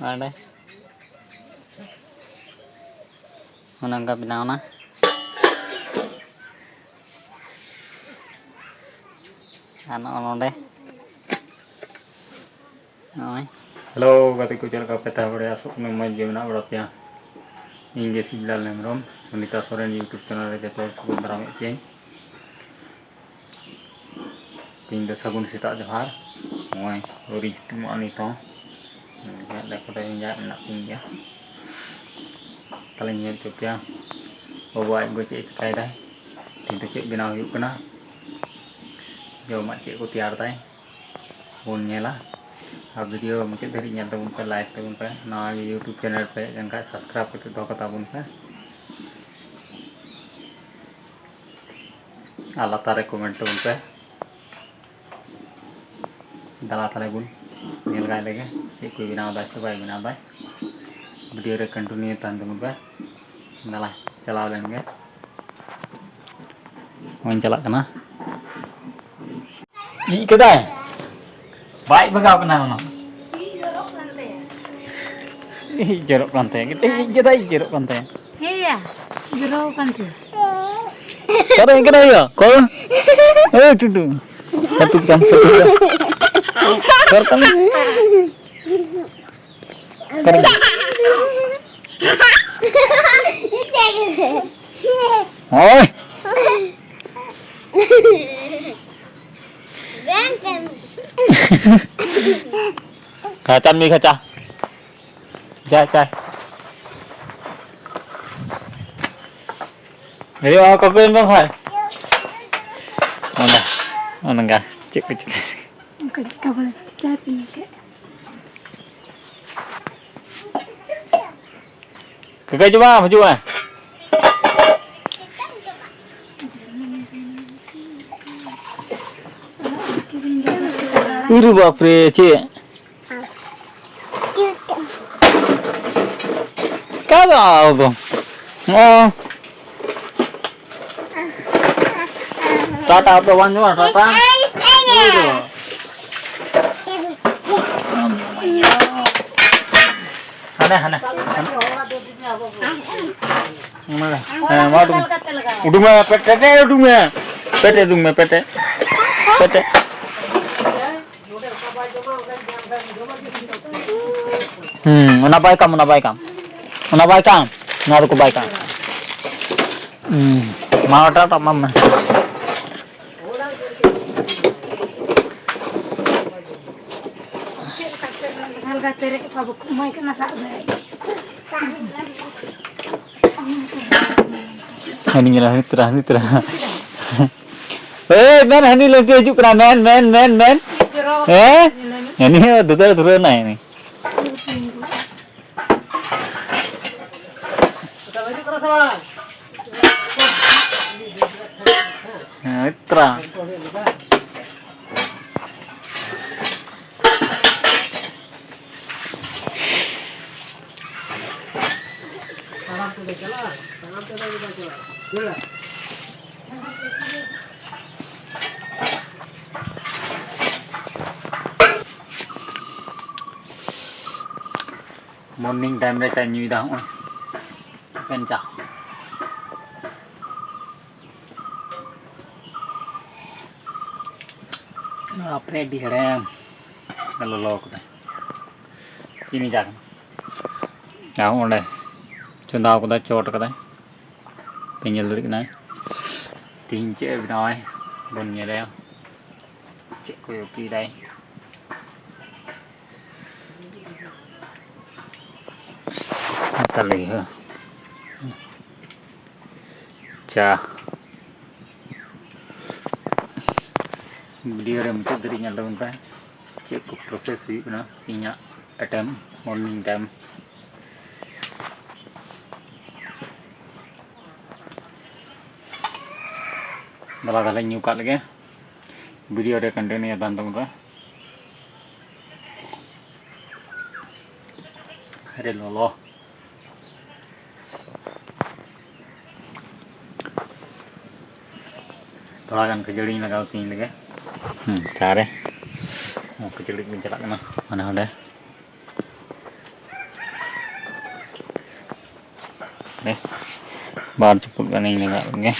Ada. Menangkap binatang. Ano deh. Nói. Hello, katiku ᱪᱮᱫ ᱞᱮᱠᱟ ᱯᱮ ᱛᱟᱦᱮᱸ ᱵᱟᱲᱟᱭᱟ ᱟᱥᱚᱜ ᱠᱟᱹᱱᱟᱹᱧ ᱢᱚᱡᱽ ᱜᱮ ᱢᱮᱱᱟᱜ ᱵᱟᱲᱟ ᱯᱮᱭᱟ ᱤᱧ ᱜᱮ ᱥᱤᱵᱞᱟᱞ ᱦᱮᱢᱵᱨᱚᱢ ᱥᱩᱱᱤᱛᱟ ᱥᱚᱨᱮᱱ YouTube ᱪᱮᱱᱮᱞ ᱨᱮ ᱡᱚᱛᱚ ᱦᱚᱲ ᱥᱟᱹᱜᱩᱱ ᱫᱟᱨᱟᱢᱮᱫ ᱯᱮᱭᱟᱹᱧ ᱛᱮᱦᱮᱧ ᱫᱚ ᱥᱟᱹᱜᱩᱱ ᱥᱮᱛᱟᱜ ᱡᱚᱦᱟᱨ ᱱᱚᱜᱼᱚᱭ ᱟᱹᱣᱨᱤᱧ ᱦᱩᱛᱩᱢᱚᱜᱼᱟ ᱱᱤᱛ ᱦᱚᱸ ᱢᱮᱫ ᱞᱮ ᱠᱚᱫᱚ ᱤᱧᱟᱹᱜ ᱢᱮᱱᱟᱜ ᱛᱤᱧ ᱜᱮᱭᱟ ᱛᱟᱦᱞᱮᱧ ᱧᱮᱞ ᱦᱚᱪᱚ ᱯᱮᱭᱟ ᱵᱟᱵᱟ ᱟᱡ ᱜᱚ ᱪᱮᱫ ᱮ ᱪᱤᱠᱟᱹᱭᱮᱫᱟᱭ ᱛᱮᱦᱮᱧ ᱫᱚ ᱪᱮᱫ ᱵᱮᱱᱟᱣ ᱦᱩᱭᱩᱜ ᱠᱟᱱᱟ ᱡᱚᱢᱟᱜ ᱪᱮᱫ ᱠᱚ ᱛᱮᱭᱟᱨ ᱫᱟᱭ ᱵᱚᱱ ᱧᱮᱞᱟ और वीडियो मुझे धरी ᱧᱮᱞ ᱛᱟᱵᱚᱱ पे लाइक तबन पे नवा यूट्यूब चैनल पे इनका सब्सक्राइब करके दो ताबन पे आला तारे कमेंट तबन पे दला ताले बुन ᱧᱮल गाय लगे चेक कोई बनाव दा से बाय बनाव दा वीडियो रे कंटिन्यू तान तबन पे दला चलाव लेंगे वन चला कना ई कदाय बाय भगाव कना ना jorok kante gitu kita jorok kante iya jorok kante kalau yang kena ya kalau tuh ketut kan kan kering oi kacan mi kaca Cai. Jadi mau kopiin bang Hai. Mana enggak? Cek. Enggak boleh jadi kayak. Kakak coba, coba. Uru bapre, cek. Kalau tuh, oh, tata tuh wanjur tata, aneh, mana, mau tuh, udah mah pete, Mana baik kam, ngaruh ke baik kam. Mau tak mama. Halga terek pabuk mai kena tak baik. Ini nyala ini terah. Men, ini lagi ajuk kena men. Ini dua nah ini. Terang. Morning time re chai nyui dah oi. Ken cha. Apne di hare kalau lo ko ini jangan ya onde chundao ko da chot ka da penyel dik na tin che binoi bon nye le che ko yo ki dai apa lagi ha cha video re mute dari nyal tabun pa cek ko proses hui na inya attempt morning time dala nyuka lagi video re content ya tan tabun pa are lolo थोड़ा गान खजड़ी लगाओ तीन लगे सारे खजड़ी में चला करना mana ada deh. Bar ceput kan ini enggak nggih.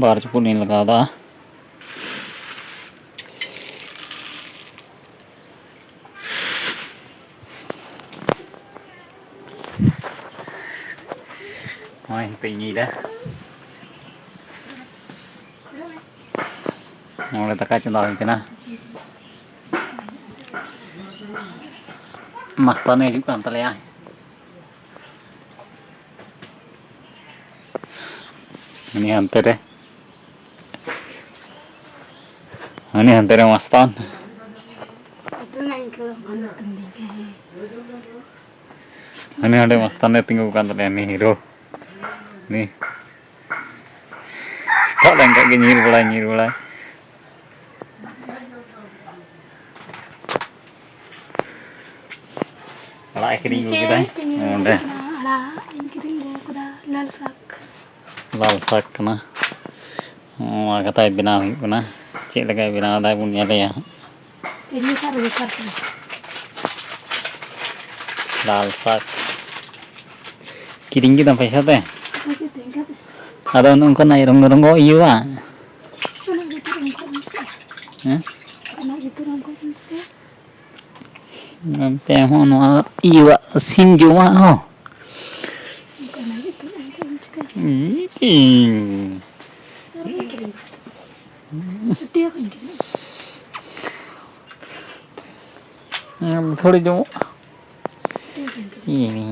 Bar ceput ini lगा दा Thôi tình gì đó mulai tekan contoh kena mas tanah juga antar ya ini antar ya ini antar ya mas tan ini ada mas tanah tinggal bukan antar ini hero nih tak lengkap nyir mulai ala akhirnya kita udah lal sak kena kata binaw kena cik lagi binaw dah punya ya ini kan besar lal sak kiring kita paisa teh ada nongko naik ronggo iya nanti mau iya sim cuma थोड़ी जो ini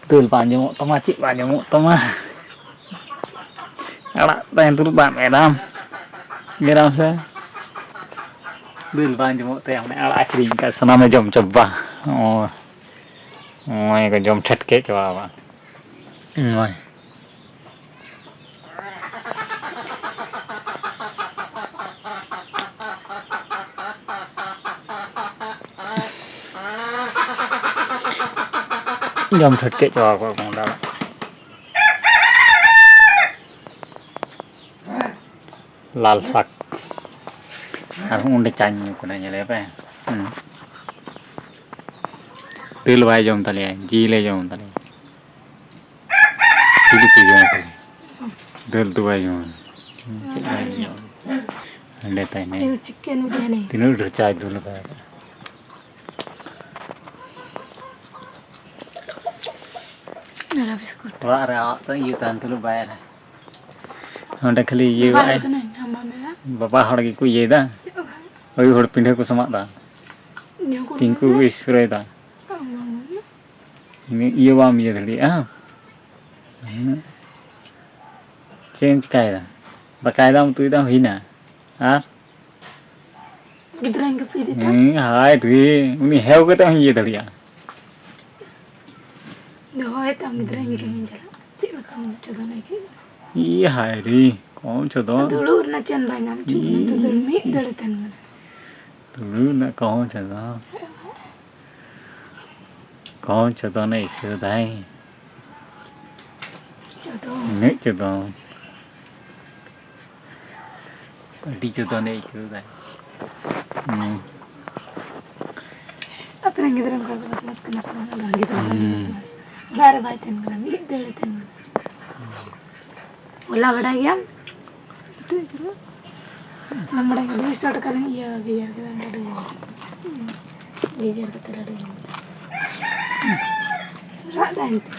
tuh panjang toma cik panjang toma ala pengen turut bang medam saya tuh panjang teh yang ala akhirnya kan senama jom coba oh cái jom thét ke coba bang rồi jom thét ke coba bang dah lal sak aku udah canggih kunanya lepas tul bay jom tali jile jom tali tiga tali tul tu bay jom ada tanya chicken udah nih tinu udah cai dulu bay nara biskut wah ada tuh yutan dulu bay udah kali ye bay bapak hari ku ye dah oi hor pindah ku semak dah tingku isure dah ini iya wam iya tadi change kayak pakai dalam tu dah hina gidrang ke pidi hai tuh ini hew kita iya tadi ya doa itu gidrang ke menjala cik kamu coba naik iya hai di kau coba dulu na cian banyak cuma tu dulu mi dulu tan dulu nak kau coba naik ke dah ini coba tadi coba naik ke dah apa yang gidrang kau mas kena sana lagi mas baru baitin kena mi dulu tan ulah beda ya itu seru lambda ke dua start kalian iya gijar kita ada gijar kita ada rada itu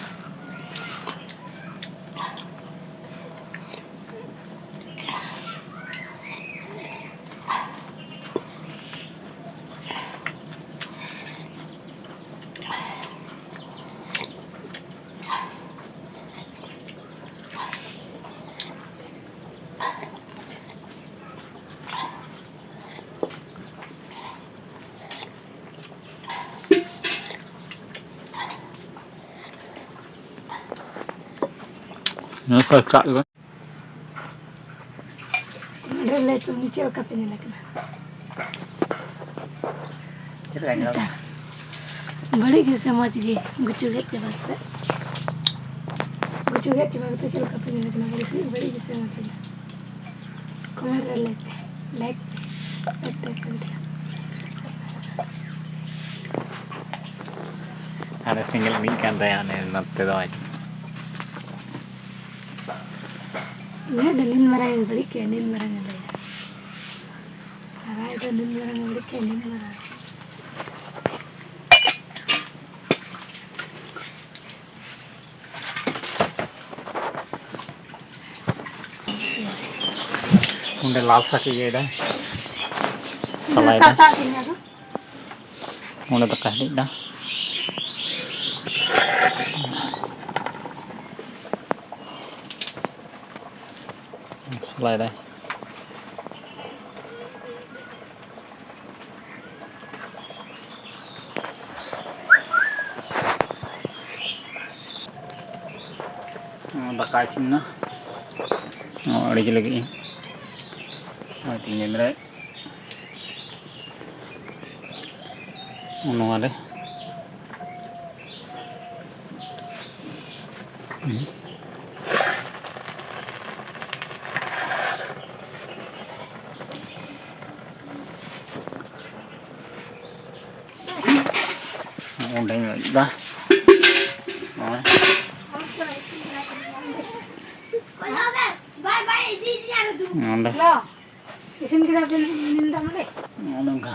nó khơi cạn luôn relate ni cel ka penyen nak chết anh đâu बड़ी की समझ गई गुच्चू के चबाते चल कपड़े में इतना बड़ी की समझ गई कमेंट कर लेते लाइक कर दिया ada single ni kan tayane natte do aj मैं नींद मरा बड़ी के नींद मरा ले अरे तो नींद मरा बड़ी के नींद मरा unde lal sak ye da salai da unde tak dik da salai da daka isin na adi lagi tinggal mere ono ada onde dah onde इसिन के साथ निंदा मरे onde lagi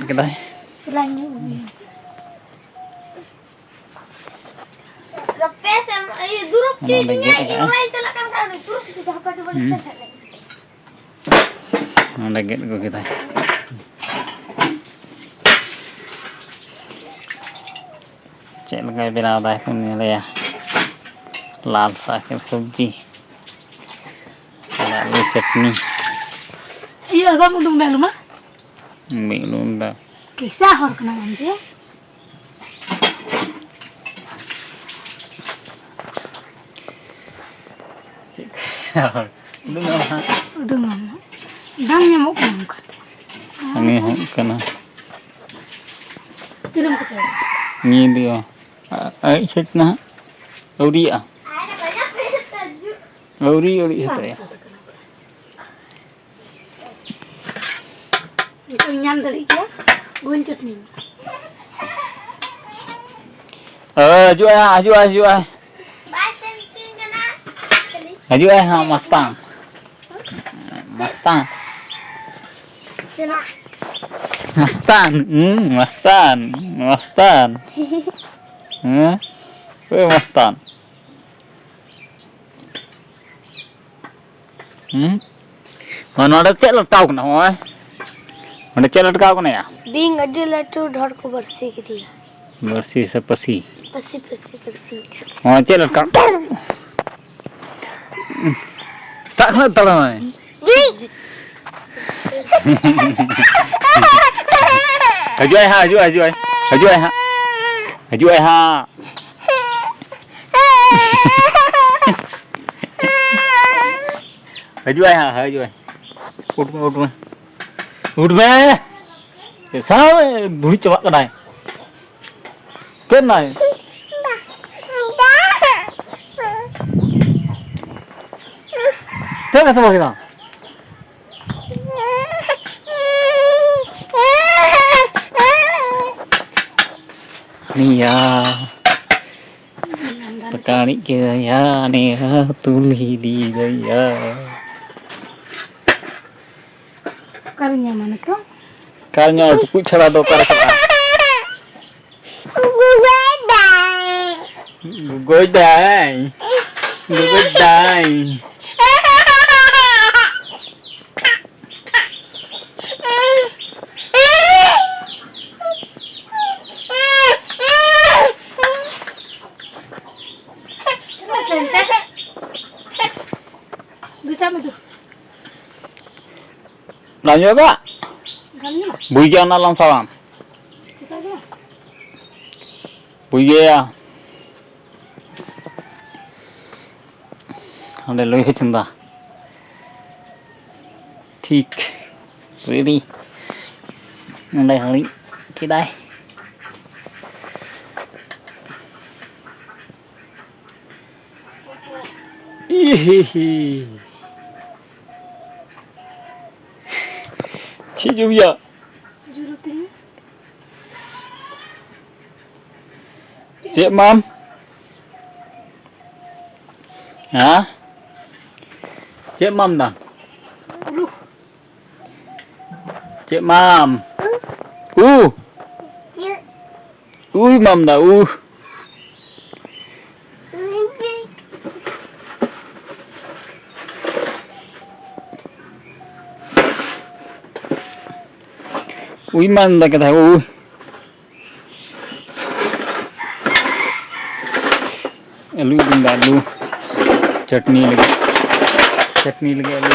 kita सिलाएंगे रप्पे से ये दुरुप चीज नहीं है ये चला कर दुरुप चीज हपा तो बड़ी से onde get ko kita cek lagi bina dah pun ni ya लाल साग की सब्जी आलू चटनी ये अब मुंडुंग डालू मा मिलूंगा कैसा हर कना हमसे उडुंग दाम nyamuk nyamuk ini kena tiram kecil ni dia ai setna Auria satu ya itu nyam dari dia guncut nih aju ha Mustang Mustang mana ada cek letak kena oi mana cek letak kena ya बिंग अड्डे लट्टू ढड़ को बरसी की दिया bersih sepesi पसी mana cek letak tak kena tahu aju ha uठ में सारे धूली चबा कना है करना है क्या कहता है Nia tekani kaya nia tuli di gaya करने मन तो kalnya buku cara dokar godai lanjut kak buja nalang salam buja ya ada loh cinta ठीक रेडी अंडे हली kia đây. Chị giúp giờ. Chị mâm. Hả? Chị mâm nào? Chị mâm. Ui mâm nào Ui mâm là cái thằng आलू बंदा आलू चटनी लगे आलू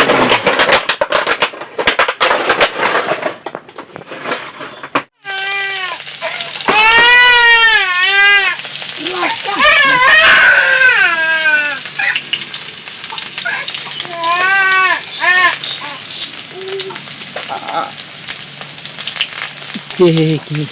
की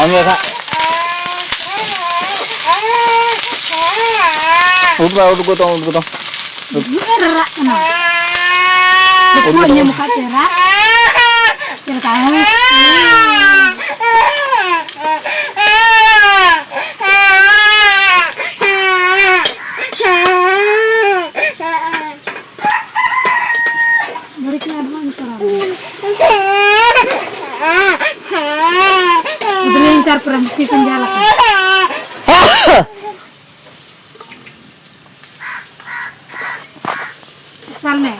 Ambil kak. Udah gotong. Cerak kena. Pokoknya muka cerak. Cerak halus. Berikan advance. Udah perhenti penjala. Salme.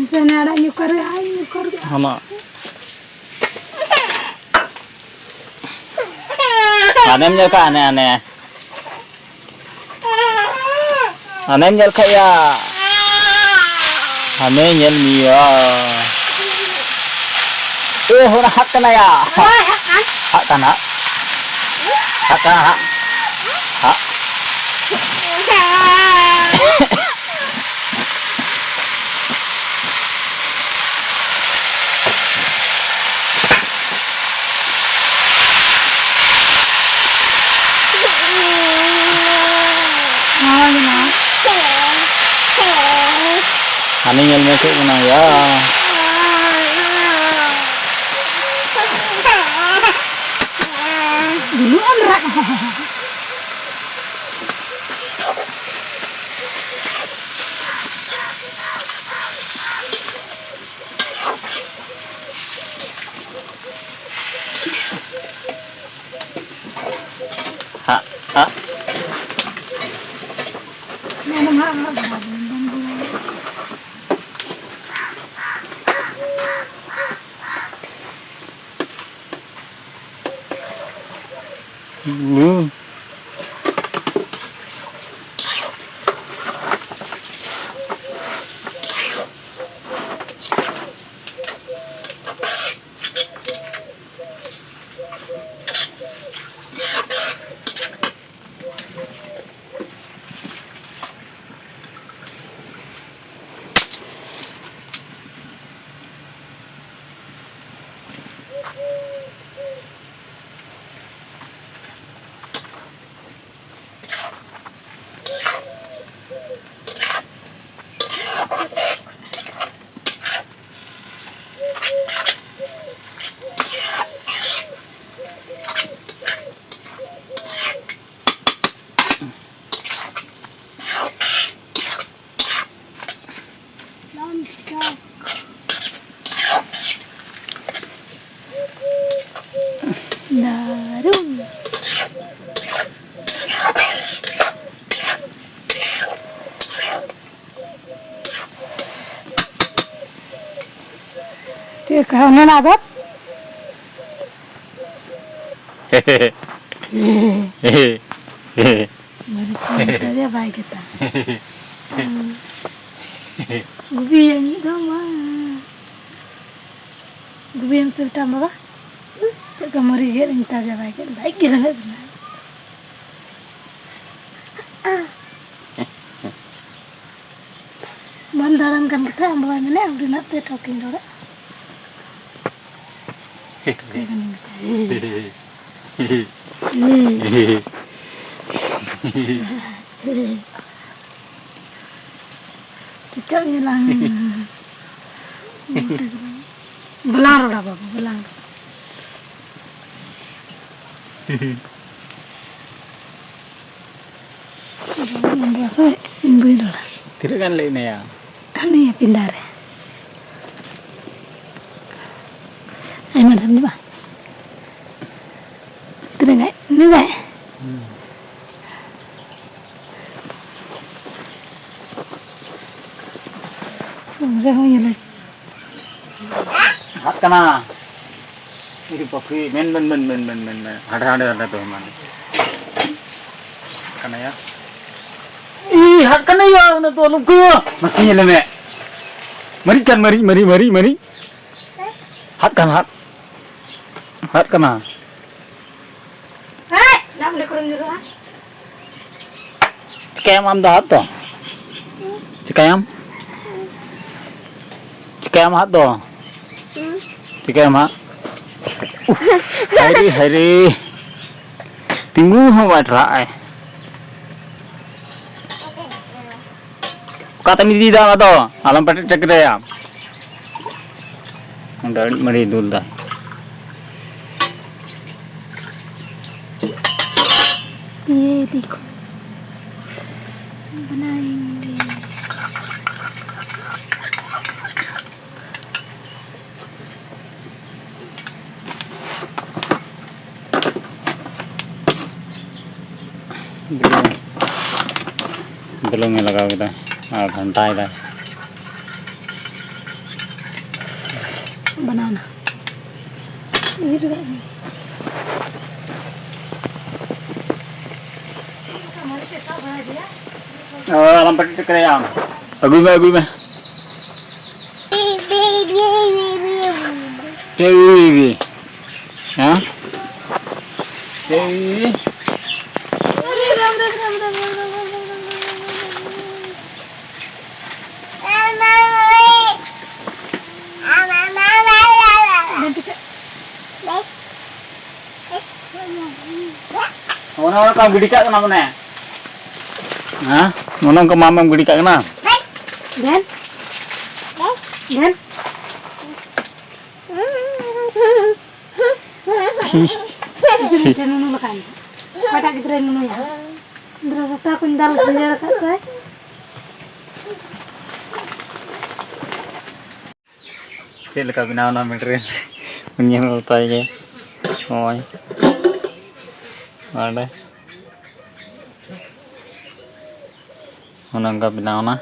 Misalnya ada nyukar. Sama. Anem nyel ka aneh-aneh. Anem nyel ka ya. Ane nyel mia. Hona hak kana ya. Hak kana. Hak. Ane nyel masuk mana ya? Dulu amrak. Ha. Cek kanan ada. Mari cinta dia baik kita. Gubi yang itu mah. Gubi yang cerita apa? Cek mari cinta dia baik kita. Baik gila kan? Bandaran kan kita yang bawa mana yang udah nanti talking dulu. Cicak bilang belang udah bapak belang. Biasa minggu itu lah. Tidak kan lainnya ya. Ini ya pindah deh. Ayo madam ni bah. Tidak nggak? Ini nggak? Mereka mau nyala. Hat kana. Ini pakai men. Ada tuh man. Kana ya. Ih, hat kana ya, na tuh luku. Masih nyala me. Mari kan mari. Hat kan hat. Hat kana. Hei, nak boleh kurang juga ah? Cikayam am dah hat tuh. Cikayam hat tuh. Cikayam hat. Hari. Tinggu hawat rai. Kata mi tidak atau alam pakai cek ya. Dari mari dulu dah. ये देखो बनाएंगे belum lagaw kita bantai dah बनाना ये juga alam pakai cek ya. Agui me. Dewi. Ya? Dewi. Orang kamu gede kak kenapa nih? Hah? Nonong ke mama gede kak kenapa? Dan jadi nunu makan pada kita nunu ya berasa kundal sejarah kata Cek lekap bina na meter punya utai ke oi ada nonong ka bina na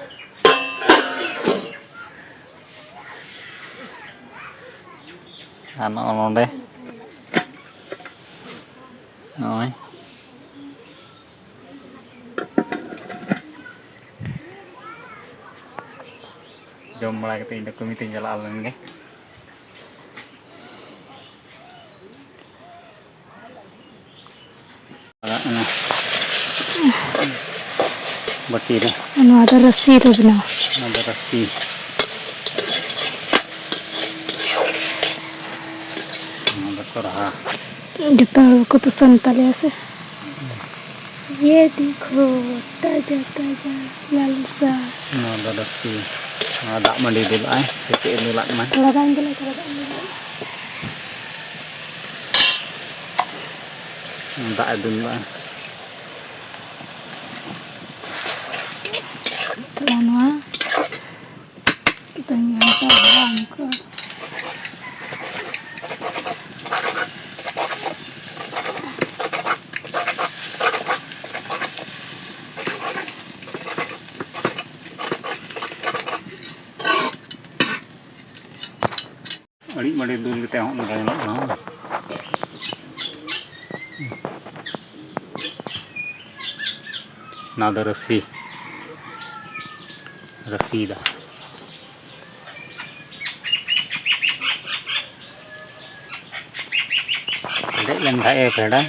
ano deh oi jom mulai kita indah kami tinggal alam ke Bakir anu ada rasi tu benar ada rasi ada korah kita keputusan tali ase ये देखो ताजा लालसा ada rasi ada mandi dulu titik nulak man kalau tak ada dulu Lama kita nyata bangku Adik made dul kita hong ngai no. Nada rasi dah. Dek len khai peda.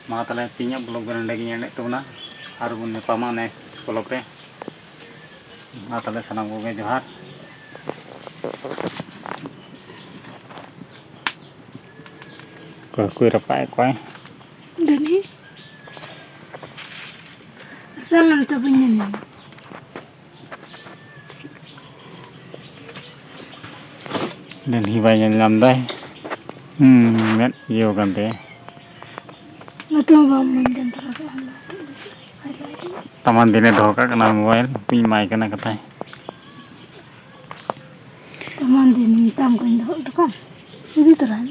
Ma tale tinya blog beranda gini nek tu na. Harun ne pama ne blog re. Ma tale sanam go ge johar. Kue rapai kue. Dani. Salam tu punya ni. Dan hibanya lambai. Net yo kan te. Betul bangun dan terasa Allah. Taman dine doka kena mobile pinjai kena katai. Teman din tam ko indah dekat. Jadi terang.